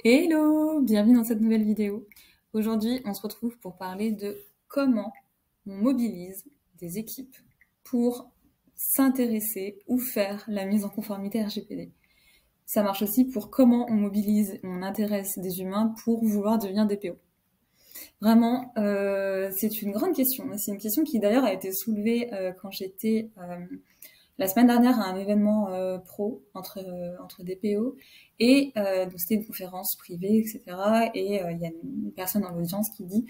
Hello, bienvenue dans cette nouvelle vidéo. Aujourd'hui, on se retrouve pour parler de comment on mobilise des équipes pour s'intéresser ou faire la mise en conformité RGPD. Ça marche aussi pour comment on mobilise, on intéresse des humains pour vouloir devenir DPO. Vraiment, c'est une grande question. C'est une question qui d'ailleurs a été soulevée quand j'étais la semaine dernière à un événement pro entre DPO et donc c'était une conférence privée, etc. Et il y a une personne dans l'audience qui dit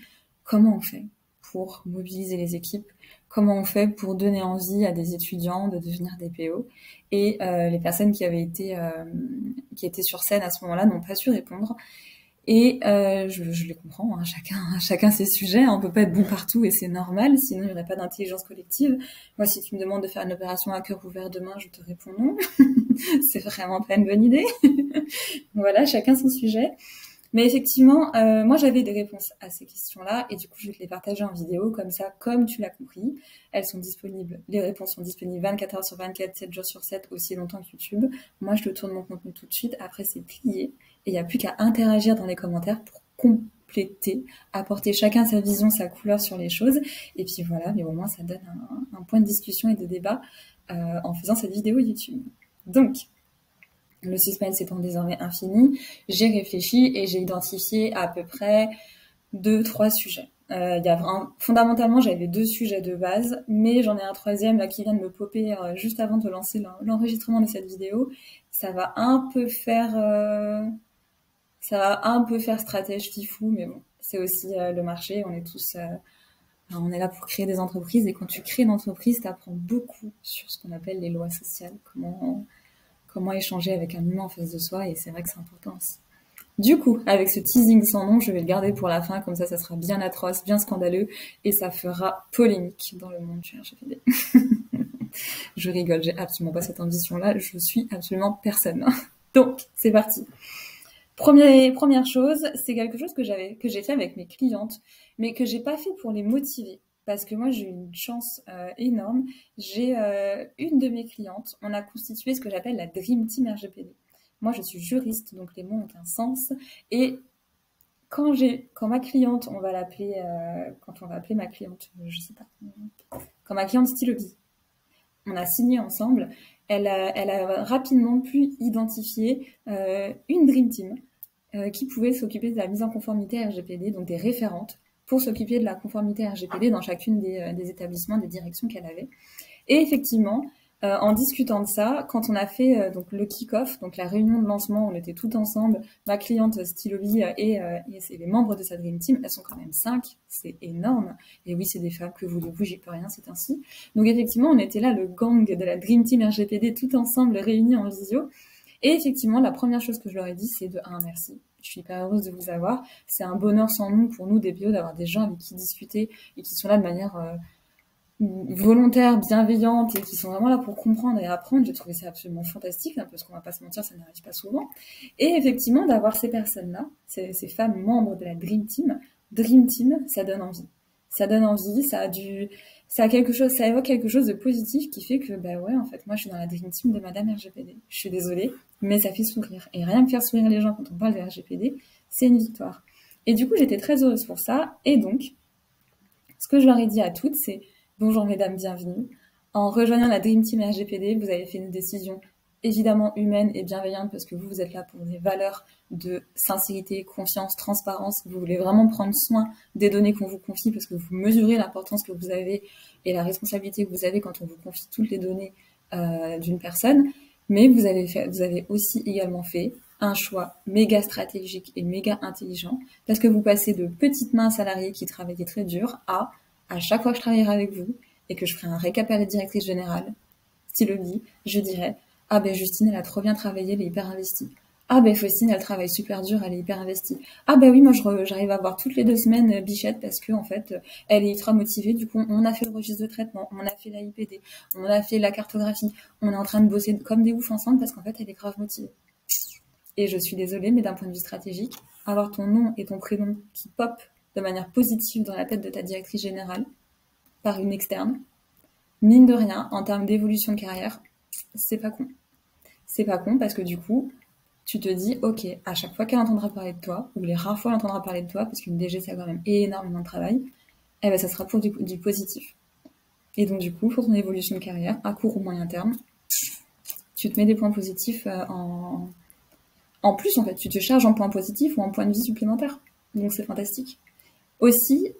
comment on fait pour mobiliser les équipes, comment on fait pour donner envie à des étudiants de devenir DPO. Et les personnes qui étaient sur scène à ce moment-là n'ont pas su répondre. Et je les comprends, hein, chacun ses sujets, on peut pas être bon partout et c'est normal, sinon il n'y aurait pas d'intelligence collective. Moi, si tu me demandes de faire une opération à cœur ouvert demain, je te réponds non. C'est vraiment pas une bonne idée. Voilà, chacun son sujet. Mais effectivement, moi j'avais des réponses à ces questions-là et du coup je vais te les partager en vidéo comme ça, comme tu l'as compris. Elles sont disponibles, les réponses sont disponibles 24 heures sur 24, 7 jours sur 7, aussi longtemps que YouTube. Moi je te tourne mon contenu tout de suite, après c'est plié et il n'y a plus qu'à interagir dans les commentaires pour compléter, apporter chacun sa vision, sa couleur sur les choses. Et puis voilà, mais au moins ça donne un point de discussion et de débat en faisant cette vidéo YouTube. Donc, le suspense étant désormais infini, j'ai réfléchi et j'ai identifié à peu près 2-3 sujets. Fondamentalement, j'avais 2 sujets de base, mais j'en ai un troisième là qui vient de me popper juste avant de lancer l'enregistrement de cette vidéo. Ça va un peu faire, stratège fifou, mais bon, c'est aussi le marché. On est là pour créer des entreprises et quand tu crées une entreprise, tu apprends beaucoup sur ce qu'on appelle les lois sociales, comment échanger avec un humain en face de soi, et c'est vrai que c'est important aussi. Du coup, avec ce teasing sans nom, je vais le garder pour la fin, comme ça sera bien atroce, bien scandaleux, et ça fera polémique dans le monde du RGPD. Je rigole, j'ai absolument pas cette ambition-là, je suis absolument personne. Donc, c'est parti. Première chose, c'est quelque chose que j'ai fait avec mes clientes, mais que j'ai pas fait pour les motiver. Parce que moi, j'ai eu une chance énorme. J'ai une de mes clientes, on a constitué ce que j'appelle la Dream Team RGPD. Moi, je suis juriste, donc les mots ont un sens. Et quand ma cliente, quand on va appeler ma cliente, je sais pas, quand ma cliente Stylobi, on a signé ensemble, elle a rapidement pu identifier une Dream Team qui pouvait s'occuper de la mise en conformité RGPD, donc des référentes, pour s'occuper de la conformité RGPD dans chacune des établissements, des directions qu'elle avait. Et effectivement, en discutant de ça, quand on a fait donc le kick-off, donc la réunion de lancement, on était tout ensemble, ma cliente Stylobi et les membres de sa Dream Team, elles sont quand même 5, c'est énorme. Et oui, c'est des femmes, que voulez-vous, j'y peux rien, c'est ainsi. Donc effectivement, on était là, le gang de la Dream Team RGPD, tout ensemble, réunis en visio. Et effectivement, la première chose que je leur ai dit, c'est de un, merci. Je suis hyper heureuse de vous avoir. C'est un bonheur sans nom pour nous, DPO, d'avoir des gens avec qui discuter et qui sont là de manière volontaire, bienveillante et qui sont vraiment là pour comprendre et apprendre. J'ai trouvé ça absolument fantastique, hein, parce qu'on va pas se mentir, ça n'arrive pas souvent. Et effectivement, d'avoir ces personnes-là, ces femmes membres de la Dream Team, ça donne envie. Ça donne envie, ça évoque quelque chose de positif qui fait que, bah ouais, en fait, moi, je suis dans la Dream Team de Madame RGPD. Je suis désolée, mais ça fait sourire. Et rien que faire sourire les gens quand on parle de RGPD, c'est une victoire. Et du coup, j'étais très heureuse pour ça. Et donc, ce que je leur ai dit à toutes, c'est bonjour mesdames, bienvenue. En rejoignant la Dream Team RGPD, vous avez fait une décision évidemment humaine et bienveillante parce que vous êtes là pour des valeurs de sincérité, confiance, transparence. Vous voulez vraiment prendre soin des données qu'on vous confie parce que vous mesurez l'importance que vous avez et la responsabilité que vous avez quand on vous confie toutes les données d'une personne. Mais vous avez aussi également fait un choix méga stratégique et méga intelligent parce que vous passez de petites mains salariées qui travaillaient très dur à chaque fois que je travaillerai avec vous et que je ferai un récap à la directrice générale, Stylobi, je dirais ah ben Justine, elle a trop bien travaillé, elle est hyper investie. Ah ben Faustine, elle travaille super dur, elle est hyper investie. Ah ben oui, moi j'arrive à voir toutes les 2 semaines Bichette parce que en fait, elle est ultra motivée. Du coup, on a fait le registre de traitement, on a fait la IPD, on a fait la cartographie, on est en train de bosser comme des oufs ensemble parce qu'en fait, elle est grave motivée. Et je suis désolée, mais d'un point de vue stratégique, avoir ton nom et ton prénom qui pop de manière positive dans la tête de ta directrice générale par une externe, mine de rien, en termes d'évolution de carrière, c'est pas con. C'est pas con parce que du coup, tu te dis, ok, à chaque fois qu'elle entendra parler de toi, ou les rares fois elle entendra parler de toi, parce qu'une DG, ça a quand même énormément de travail, eh ben, ça sera pour du positif. Et donc, du coup, pour ton évolution de carrière, à court ou moyen terme, tu te mets des points positifs en plus, en fait. Tu te charges en points positifs ou en points de vie supplémentaires. Donc, c'est fantastique. Aussi,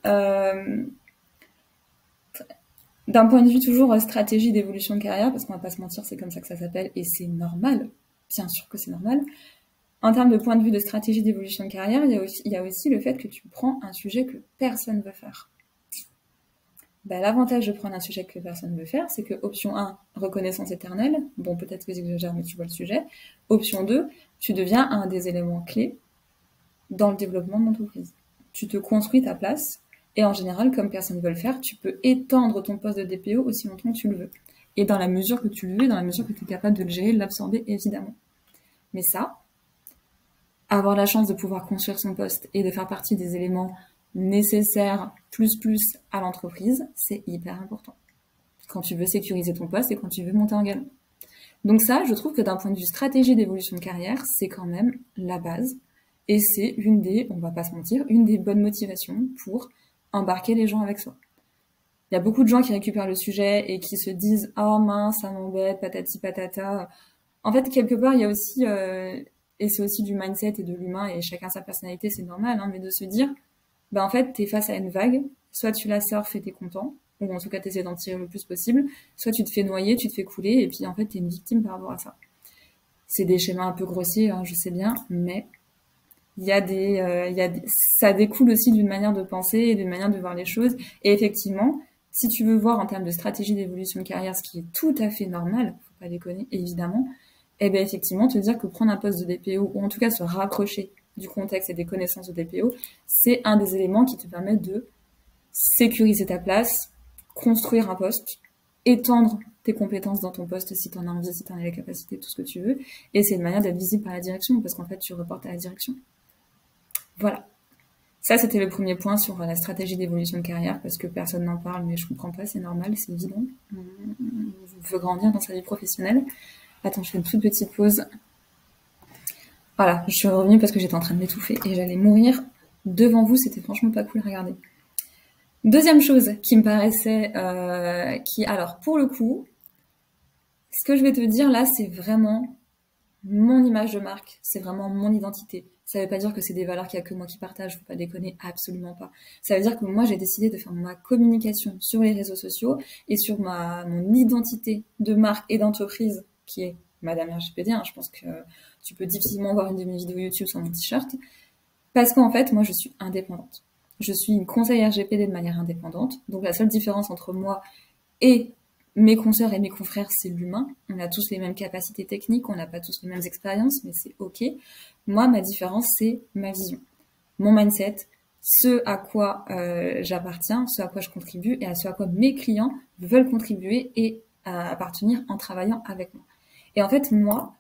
d'un point de vue toujours stratégie d'évolution de carrière, parce qu'on va pas se mentir, c'est comme ça que ça s'appelle, et c'est normal. Bien sûr que c'est normal. En termes de point de vue de stratégie d'évolution de carrière, il y a aussi le fait que tu prends un sujet que personne ne veut faire. Bah, l'avantage de prendre un sujet que personne ne veut faire, c'est que option 1, reconnaissance éternelle. Bon, peut-être que j'exagère, mais tu vois le sujet. Option 2, tu deviens un des éléments clés dans le développement de l'entreprise. Tu te construis ta place, et en général, comme personne ne veut le faire, tu peux étendre ton poste de DPO aussi longtemps que tu le veux. Et dans la mesure que tu le veux, dans la mesure que tu es capable de le gérer, de l'absorber, évidemment. Mais ça, avoir la chance de pouvoir construire son poste et de faire partie des éléments nécessaires plus à l'entreprise, c'est hyper important. Quand tu veux sécuriser ton poste et quand tu veux monter en gamme. Donc ça, je trouve que d'un point de vue stratégie d'évolution de carrière, c'est quand même la base. Et c'est une des, on va pas se mentir, une des bonnes motivations pour embarquer les gens avec soi. Il y a beaucoup de gens qui récupèrent le sujet et qui se disent « Oh mince, ça m'embête, patati patata ». En fait, quelque part, il y a aussi, et c'est aussi du mindset et de l'humain, et chacun sa personnalité, c'est normal, hein, mais de se dire, en fait, t'es face à une vague, soit tu la surfes et t'es content, ou en tout cas t'essaies d'en tirer le plus possible, soit tu te fais noyer, tu te fais couler, et puis en fait, t'es une victime par rapport à ça. C'est des schémas un peu grossiers, hein, je sais bien, mais ça découle aussi d'une manière de penser et d'une manière de voir les choses, et effectivement, si tu veux voir en termes de stratégie d'évolution de carrière, ce qui est tout à fait normal, faut pas déconner, évidemment, et bien effectivement, te dire que prendre un poste de DPO, ou en tout cas se rapprocher du contexte et des connaissances de DPO, c'est un des éléments qui te permettent de sécuriser ta place, construire un poste, étendre tes compétences dans ton poste si tu en as envie, si tu en as la capacité, tout ce que tu veux, et c'est une manière d'être visible par la direction, parce qu'en fait, tu reportes à la direction. Voilà. Ça, c'était le premier point sur la stratégie d'évolution de carrière, parce que personne n'en parle, mais je comprends pas, c'est normal, c'est évident. On veut grandir dans sa vie professionnelle. Attends, je fais une toute petite pause. Voilà, je suis revenue parce que j'étais en train de m'étouffer et j'allais mourir devant vous, c'était franchement pas cool à regarder. Deuxième chose qui me paraissait, alors pour le coup, ce que je vais te dire là, c'est vraiment mon image de marque, c'est vraiment mon identité. Ça veut pas dire que c'est des valeurs qu'il y a que moi qui partage, faut pas déconner, absolument pas. Ça veut dire que moi j'ai décidé de faire ma communication sur les réseaux sociaux et sur mon identité de marque et d'entreprise qui est Madame RGPD, hein, je pense que tu peux difficilement voir une de mes vidéos YouTube sur mon t-shirt, parce qu'en fait, moi, je suis indépendante. Je suis une conseillère RGPD de manière indépendante, donc la seule différence entre moi et mes consoeurs et mes confrères, c'est l'humain. On a tous les mêmes capacités techniques, on n'a pas tous les mêmes expériences, mais c'est ok. Moi, ma différence, c'est ma vision, mon mindset, ce à quoi j'appartiens, ce à quoi je contribue et à ce à quoi mes clients veulent contribuer et appartenir en travaillant avec moi. Et en fait, moi,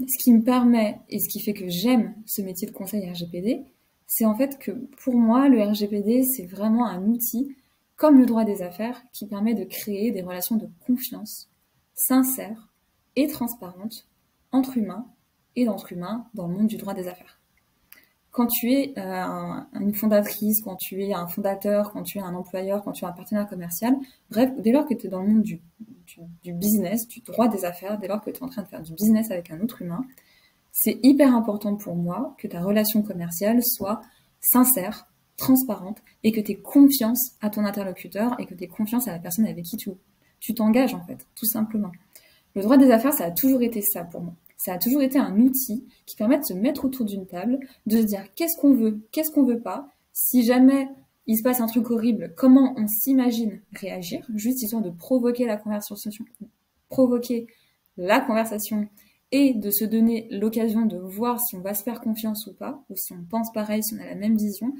ce qui me permet et ce qui fait que j'aime ce métier de conseil RGPD, c'est en fait que pour moi, le RGPD, c'est vraiment un outil, comme le droit des affaires, qui permet de créer des relations de confiance sincères et transparentes entre humains et d'entre humains dans le monde du droit des affaires. Quand tu es une fondatrice, quand tu es un fondateur, quand tu es un employeur, quand tu es un partenaire commercial, bref, dès lors que tu es dans le monde du business, du droit des affaires, dès lors que tu es en train de faire du business avec un autre humain, c'est hyper important pour moi que ta relation commerciale soit sincère, transparente, et que tu aies confiance à ton interlocuteur et que tu aies confiance à la personne avec qui tu t'engages, en fait, tout simplement. Le droit des affaires, ça a toujours été ça pour moi. Ça a toujours été un outil qui permet de se mettre autour d'une table, de se dire qu'est-ce qu'on veut pas. Si jamais il se passe un truc horrible, comment on s'imagine réagir, juste histoire de provoquer la conversation et de se donner l'occasion de voir si on va se faire confiance ou pas, ou si on pense pareil, si on a la même vision.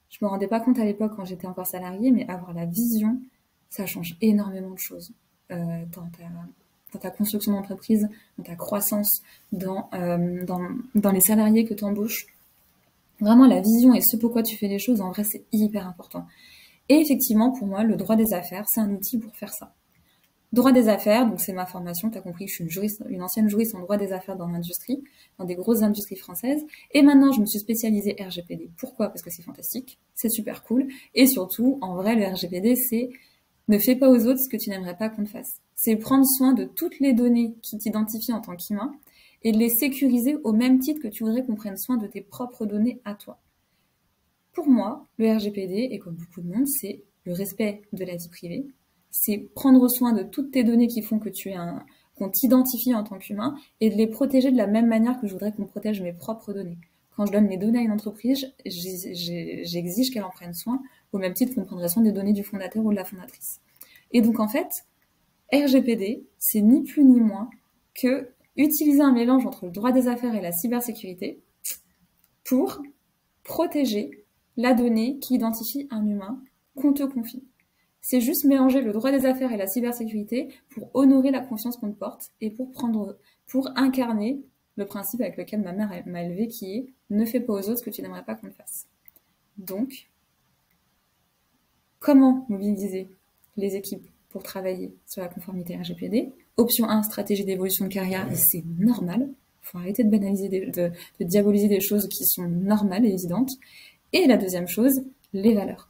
Je me rendais pas compte à l'époque quand j'étais encore salariée, mais avoir la vision, ça change énormément de choses dans ta construction d'entreprise, dans ta croissance, dans les salariés que tu embauches. Vraiment, la vision et ce pourquoi tu fais les choses, en vrai, c'est hyper important. Et effectivement, pour moi, le droit des affaires, c'est un outil pour faire ça. Droit des affaires, donc c'est ma formation, tu as compris que je suis une ancienne juriste en droit des affaires dans l'industrie, dans des grosses industries françaises. Et maintenant, je me suis spécialisée RGPD. Pourquoi? Parce que c'est fantastique, c'est super cool. Et surtout, en vrai, le RGPD, c'est ne fais pas aux autres ce que tu n'aimerais pas qu'on te fasse. C'est prendre soin de toutes les données qui t'identifient en tant qu'humain et de les sécuriser au même titre que tu voudrais qu'on prenne soin de tes propres données à toi. Pour moi, le RGPD, et comme beaucoup de monde, c'est le respect de la vie privée, c'est prendre soin de toutes tes données qui font que qu'on t'identifie en tant qu'humain et de les protéger de la même manière que je voudrais qu'on protège mes propres données. Quand je donne mes données à une entreprise, j'exige qu'elle en prenne soin au même titre qu'on prendrait soin des données du fondateur ou de la fondatrice. Et donc en fait, RGPD, c'est ni plus ni moins que utiliser un mélange entre le droit des affaires et la cybersécurité pour protéger la donnée qui identifie un humain qu'on te confie. C'est juste mélanger le droit des affaires et la cybersécurité pour honorer la confiance qu'on te porte et pour incarner le principe avec lequel ma mère m'a élevé, qui est ne fais pas aux autres ce que tu n'aimerais pas qu'on te fasse. Donc, comment mobiliser les équipes pour travailler sur la conformité RGPD? Option 1, stratégie d'évolution de carrière, et c'est normal. Il faut arrêter de banaliser, de diaboliser des choses qui sont normales et évidentes. Et la deuxième chose, les valeurs.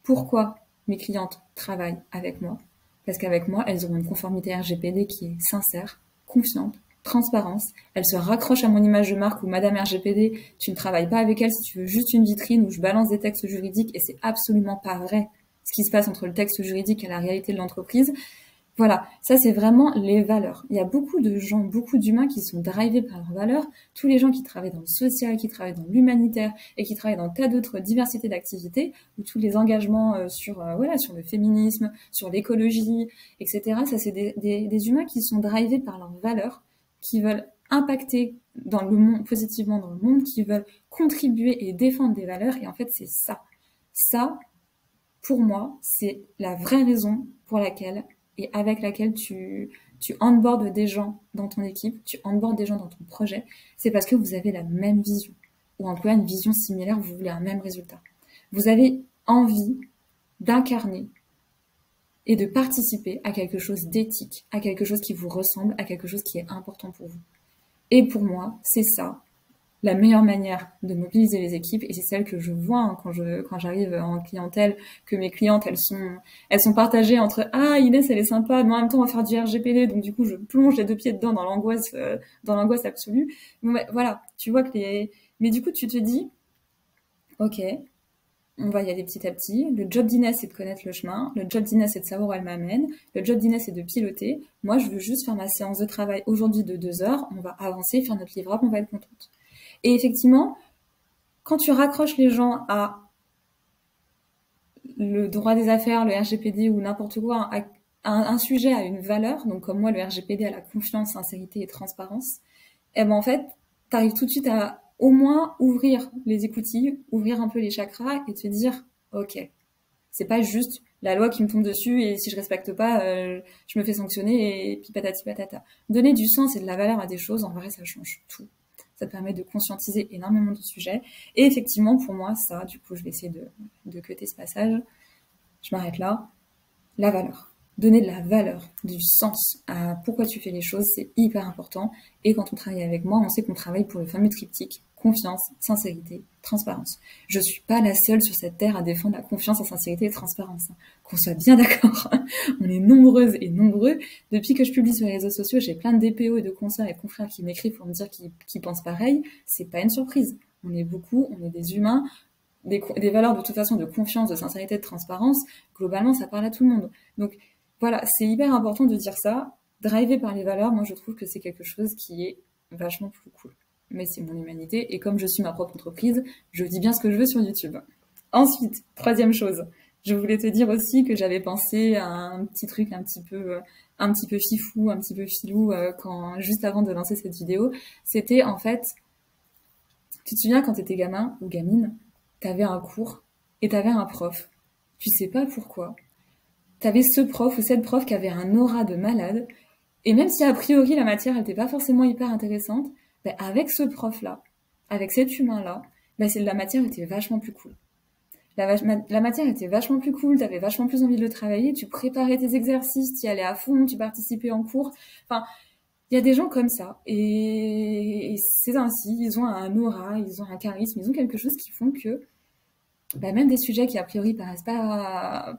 Pourquoi mes clientes travaillent avec moi? Parce qu'avec moi, elles auront une conformité RGPD qui est sincère, confiante, transparence. Elles se raccrochent à mon image de marque où Madame RGPD, tu ne travailles pas avec elle si tu veux juste une vitrine où je balance des textes juridiques, et c'est absolument pas vrai ce qui se passe entre le texte juridique et la réalité de l'entreprise. Voilà, ça c'est vraiment les valeurs. Il y a beaucoup de gens, beaucoup d'humains qui sont drivés par leurs valeurs. Tous les gens qui travaillent dans le social, qui travaillent dans l'humanitaire et qui travaillent dans tas d'autres diversités d'activités, ou tous les engagements sur le féminisme, sur l'écologie, etc. Ça c'est des humains qui sont drivés par leurs valeurs, qui veulent impacter dans le monde, positivement dans le monde, qui veulent contribuer et défendre des valeurs. Et en fait c'est ça. Ça, pour moi, c'est la vraie raison pour laquelle et avec laquelle tu onboardes des gens dans ton équipe, tu onboardes des gens dans ton projet, c'est parce que vous avez la même vision. Ou en tout cas, une vision similaire, vous voulez un même résultat. Vous avez envie d'incarner et de participer à quelque chose d'éthique, à quelque chose qui vous ressemble, à quelque chose qui est important pour vous. Et pour moi, c'est ça, la meilleure manière de mobiliser les équipes, et c'est celle que je vois hein, quand j'arrive en clientèle, que mes clientes elles sont partagées entre ah Inès elle est sympa, mais en même temps on va faire du RGPD, donc du coup je plonge les deux pieds dedans dans l'angoisse absolue. Bon, bah, voilà, tu vois mais du coup tu te dis ok, on va y aller petit à petit. Le job d'Inès c'est de connaître le chemin, le job d'Inès c'est de savoir où elle m'amène, le job d'Inès c'est de piloter. Moi je veux juste faire ma séance de travail aujourd'hui de 2 heures, on va avancer, faire notre livrable, on va être contente. Et effectivement, quand tu raccroches les gens à le droit des affaires, le RGPD ou n'importe quoi, à un sujet a une valeur, donc comme moi, le RGPD a la confiance, sincérité et transparence, et ben en fait, t'arrives tout de suite à au moins ouvrir les écoutilles, ouvrir un peu les chakras et te dire, ok, c'est pas juste la loi qui me tombe dessus et si je respecte pas, je me fais sanctionner et puis patati patata. Donner du sens et de la valeur à des choses, en vrai, ça change tout. Ça te permet de conscientiser énormément de sujets. Et effectivement, pour moi, ça, du coup, je vais essayer de cuter ce passage. Je m'arrête là. La valeur. Donner de la valeur, du sens à pourquoi tu fais les choses, c'est hyper important. Et quand on travaille avec moi, on sait qu'on travaille pour le fameux triptyque confiance, sincérité, transparence. Je suis pas la seule sur cette terre à défendre la confiance, la sincérité et la transparence. Qu'on soit bien d'accord. On est nombreuses et nombreux. Depuis que je publie sur les réseaux sociaux, j'ai plein de DPO et de consoeurs et de confrères qui m'écrivent pour me dire qu'ils pensent pareil. C'est pas une surprise. On est beaucoup, on est des humains. Des valeurs de toute façon de confiance, de sincérité, de transparence. Globalement, ça parle à tout le monde. Donc, voilà, c'est hyper important de dire ça. Drivé par les valeurs, moi je trouve que c'est quelque chose qui est vachement plus cool. Mais c'est mon humanité, et comme je suis ma propre entreprise, je dis bien ce que je veux sur YouTube. Ensuite, troisième chose, je voulais te dire aussi que j'avais pensé à un petit truc un petit peu fifou, un petit peu filou, juste avant de lancer cette vidéo. C'était en fait, tu te souviens quand t'étais gamin ou gamine, t'avais un cours et t'avais un prof. Tu sais pas pourquoi. T'avais ce prof ou cette prof qui avait un aura de malade, et même si a priori la matière n'était pas forcément hyper intéressante, avec ce prof-là, avec cet humain-là, la matière était vachement plus cool. La matière était vachement plus cool, t'avais vachement plus envie de le travailler, tu préparais tes exercices, tu y allais à fond, tu participais en cours. Enfin, il y a des gens comme ça. Et c'est ainsi, ils ont un aura, ils ont un charisme, ils ont quelque chose qui font que bah, même des sujets qui a priori paraissent pas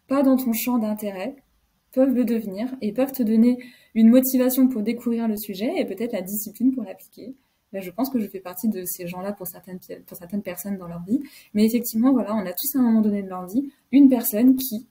dans ton champ d'intérêt, peuvent le devenir et peuvent te donner une motivation pour découvrir le sujet et peut-être la discipline pour l'appliquer. Là, je pense que je fais partie de ces gens-là pour certaines personnes dans leur vie. Mais effectivement, voilà, on a tous à un moment donné de leur vie une personne qui,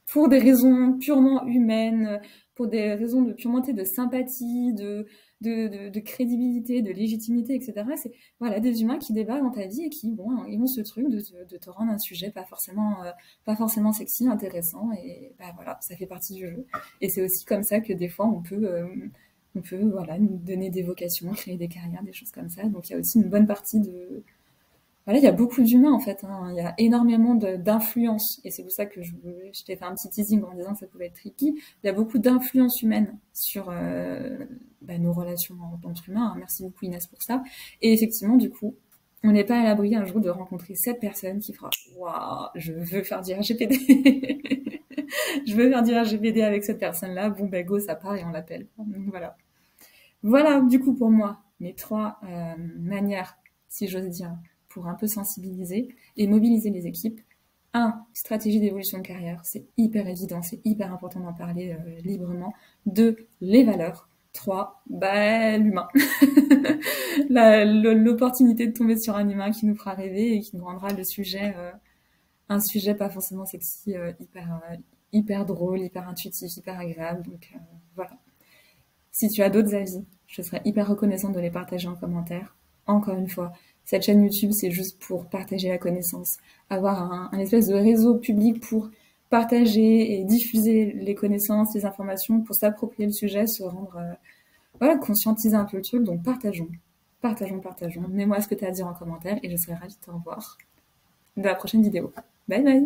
pour des raisons purement humaines, pour des raisons de purement de sympathie, de crédibilité, de légitimité, etc. C'est voilà des humains qui débarquent dans ta vie et qui bon, ils ont ce truc de te rendre un sujet pas forcément sexy, intéressant et bah voilà, ça fait partie du jeu. Et c'est aussi comme ça que des fois on peut voilà nous donner des vocations, créer des carrières, des choses comme ça. Donc il y a aussi une bonne partie de voilà, il y a beaucoup d'humains en fait, hein. Il y a énormément d'influence, et c'est pour ça que je t'ai fait un petit teasing en disant que ça pouvait être tricky. Il y a beaucoup d'influence humaine sur bah, nos relations entre humains, hein. Merci beaucoup Inès pour ça. Et effectivement, du coup, on n'est pas à l'abri un jour de rencontrer cette personne qui fera waouh, je veux faire du RGPD, je veux faire du RGPD avec cette personne-là. Bon, ben go, ça part et on l'appelle. Donc voilà. Voilà, du coup, pour moi, mes trois manières, si j'ose dire, pour un peu sensibiliser et mobiliser les équipes. Un, stratégie d'évolution de carrière, c'est hyper évident, c'est hyper important d'en parler librement. Deux, les valeurs. Trois, bah, l'humain. L'opportunité de tomber sur un humain qui nous fera rêver et qui nous rendra le sujet, un sujet pas forcément sexy, hyper drôle, hyper intuitif, hyper agréable. Donc voilà. Si tu as d'autres avis, je serais hyper reconnaissante de les partager en commentaire. Encore une fois, cette chaîne YouTube, c'est juste pour partager la connaissance, avoir un espèce de réseau public pour partager et diffuser les connaissances, les informations, pour s'approprier le sujet, se rendre, voilà, conscientiser un peu le truc. Donc partageons, partageons, partageons. Mets-moi ce que tu as à dire en commentaire et je serai ravie de te revoir dans la prochaine vidéo. Bye bye!